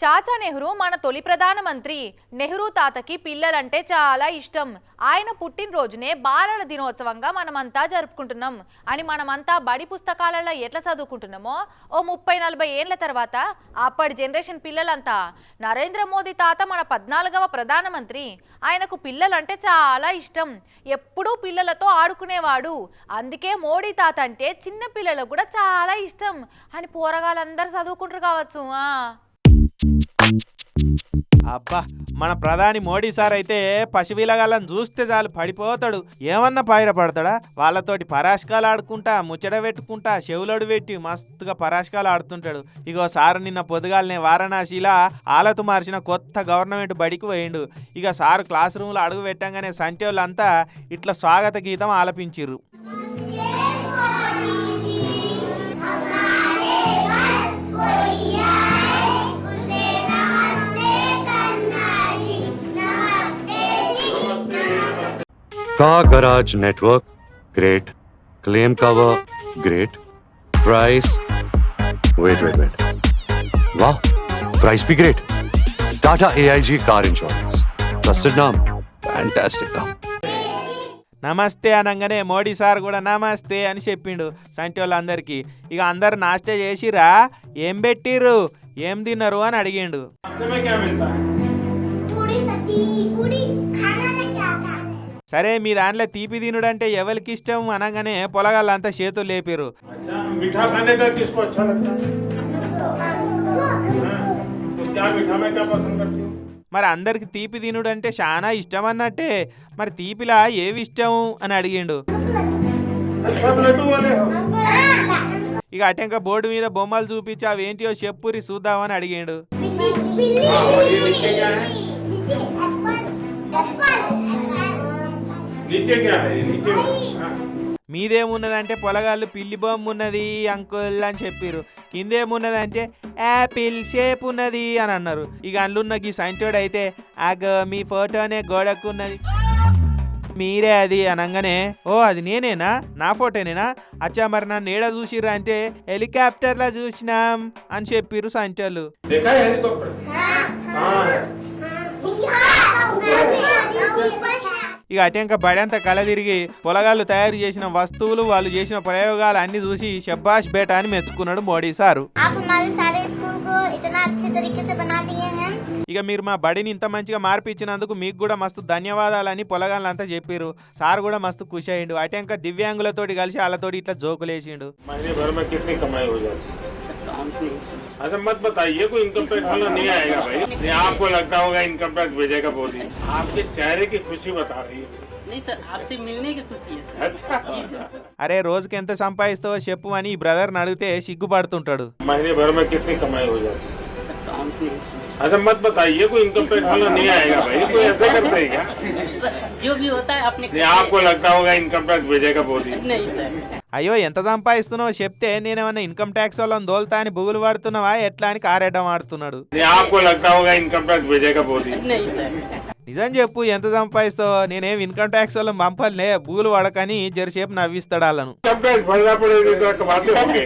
చాచా నెహ్రూ మన తొలి ప్రధానమంత్రి. నెహ్రూ తాతకి పిల్లలంటే చాలా ఇష్టం. ఆయన పుట్టినరోజునే బాలల దినోత్సవంగా మనమంతా జరుపుకుంటున్నాం అని మనమంతా బడి పుస్తకాలలో ఎట్లా చదువుకుంటున్నామో ఓ 30-40 ఏళ్ల తర్వాత అప్పటి జనరేషన్ పిల్లలంతా నరేంద్ర మోదీ తాత మన 14వ ప్రధానమంత్రి. ఆయనకు పిల్లలంటే చాలా ఇష్టం. ఎప్పుడూ పిల్లలతో ఆడుకునేవాడు. అందుకే మోడీ తాత అంటే చిన్న పిల్లలకు కూడా చాలా ఇష్టం అని పోరగాళ్ళందరూ చదువుకుంటారు కావచ్చు. అబ్బా, మన ప్రధాని మోడీ సార్ అయితే పసిపిల్లగాళ్ళని చూస్తే చాలు పడిపోతాడు. ఏమన్నా పడతాడా? వాళ్ళతోటి పరాష్కాలు ఆడుకుంటా, ముచ్చట పెట్టుకుంటా, చెవులడు పెట్టి మస్తుగా పరాష్కాలు ఆడుతుంటాడు. ఇగో సారు నిన్న పొద్దుగాలనే వారణాసిలా ఆలతు మార్చిన కొత్త గవర్నమెంట్ బడికి పోయిండు. ఇక సారు క్లాస్ రూమ్లో అడుగు పెట్టంగానే సంచోళ్ళంతా ఇట్లా స్వాగత గీతం ఆలపించిర్రు. Car Garage Network, great. Claim cover, great. Price, wait. Wow, price be great. Tata AIG Car Insurance. Trusted name, fantastic name. నమస్తే అనగానే మోడీ సార్ కూడా నమస్తే అని చెప్పిండు సంటోళ్ళందరికీ. ఇక అందరు నాస్టే చేసిరా, ఏం పెట్టిర్రు, ఏం తిన్నారు అని అడిగిండు. సరే, మీ దాంట్లో తీపి తినుడంటే ఎవరికి ఇష్టం అనగానే పొలగాళ్ళంతా చేతులు లేపిరు. మరి అందరికి తీపి తినుడంటే చాలా ఇష్టం అన్నట్టే. మరి తీపిలా ఏవి ఇష్టం అని అడిగిండు. ఇక అటెంక బోర్డు మీద బొమ్మలు చూపించి అవేంటియో చెప్పురి చూద్దామని అడిగిండు. మీదేమున్నదంటే పొలగాళ్ళు పిల్లి బొమ్మ ఉన్నది అంకుల్ అని చెప్పిర్రు. కిందేమున్నదంటే యాపిల్ షేప్ ఉన్నది అని అన్నారు. ఇక అందులో ఈ సంచోడు అయితే మీ ఫోటోనే గోడకున్నది, మీరే అది అనగానే, ఓ అది నేనేనా, నా ఫోటోనేనా, అచ్చా మరి నన్ను ఏడ చూసిర్రు అంటే హెలికాప్టర్లా చూసినాం అని చెప్పిర్రు సంచోళ్ళు. ఇక అటెంక బడంతా కల తిరిగి పొలగాళ్ళు తయారు చేసిన వస్తువులు, వాళ్ళు చేసిన ప్రయోగాలు అన్ని చూసి షబ్బాష్ బేటా అని మెచ్చుకున్నాడు మోడీ సారు. ఇక మీరు మా బడిని ఇంత మంచిగా మార్పిచ్చినందుకు మీకు కూడా మస్తు ధన్యవాదాలని పొలగాళ్ళంతా చెప్పారు. సార్ కూడా మస్తు ఖుషి అయ్యిండు. అటెంక దివ్యాంగులతోటి కలిసి వాళ్ళతోటి ఇట్లా జోకులేసిండు. अच्छा मत बताइए, कोई इनकम टैक्स वाला नहीं आएगा भाई. आपको लगता होगा इनकम टैक्स भेजेगा मोदी. आपके चेहरे की खुशी बता रही है. नहीं सर, आपसे मिलने की खुशी है सर. अच्छा जी सर. అరే రోజుకి ఎంత సంపాదిస్తావో చెప్పు అని ఈ బ్రదర్ని అడిగితే సిగ్గుపడుతుంటాడు. महीने भर में कितनी कमाई हो जाती है? सर काउंट नहीं. अच्छा मत बताइए, कोई इनकम टैक्स वाला नहीं आएगा भाई. कोई ऐसा करते है क्या? सर जो भी होता है अपने. आपको लगता होगा इनकम टैक्स भेजेगा मोदी. नहीं सर. అయ్యో ఎంత సంపాదిస్తున్నావో చెప్తే నేనేమన్నా ఇన్కమ్ ట్యాక్స్ వాళ్ళని దోల్తా అని బుగులు పడుతున్నావా ఎట్లా అని కారేయడం ఆడుతున్నాడు. आपको लगता होगा इनकम टैक्स भेजेगा मोदी. नहीं सर. నిజం చెప్పు, ఎంత సంపాదిస్తావో. నేనేం ఇన్కమ్ ట్యాక్స్ వాళ్ళని పంపలే, బుగులు పడకని జరసేపు నవ్విస్తాడు వాళ్ళను. इनकम टैक्स भरना पड़ेगा, कमाते होंगे.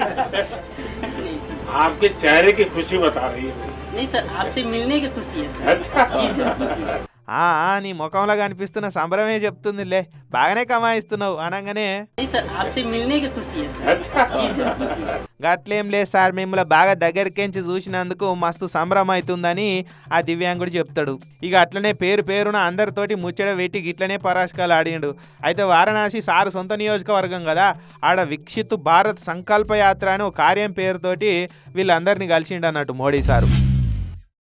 आपके चेहरे की खुशी बता रही है. नहीं सर, आपसे मिलने की खुशी है सर. अच्छा जी सर. నీ ముఖంలో కనిపిస్తున్న సంబరమే చెప్తుందిలే, బాగానే కమాయిస్తున్నావు అనగానే, नहीं सर, आपसे मिलने की खुशी है सर. अच्छा जी सर. గట్లేం లేదు సార్, మిమ్మల్ని బాగా దగ్గరికించి చూసినందుకు మస్తు సంబరం అవుతుందని ఆ దివ్యాంగుడు చెప్తాడు. ఇక అట్లనే పేరున అందరితోటి ముచ్చట పెట్టి గిట్లనే పరాష్కాలు ఆడిండు. అయితే వారణాసి సారు సొంత నియోజకవర్గం కదా, ఆడ వికసిత్ భారత్ సంకల్ప యాత్ర అని ఒక కార్యం పేరుతోటి వీళ్ళందరినీ కలిసిండు అన్నట్టు మోడీ సారు.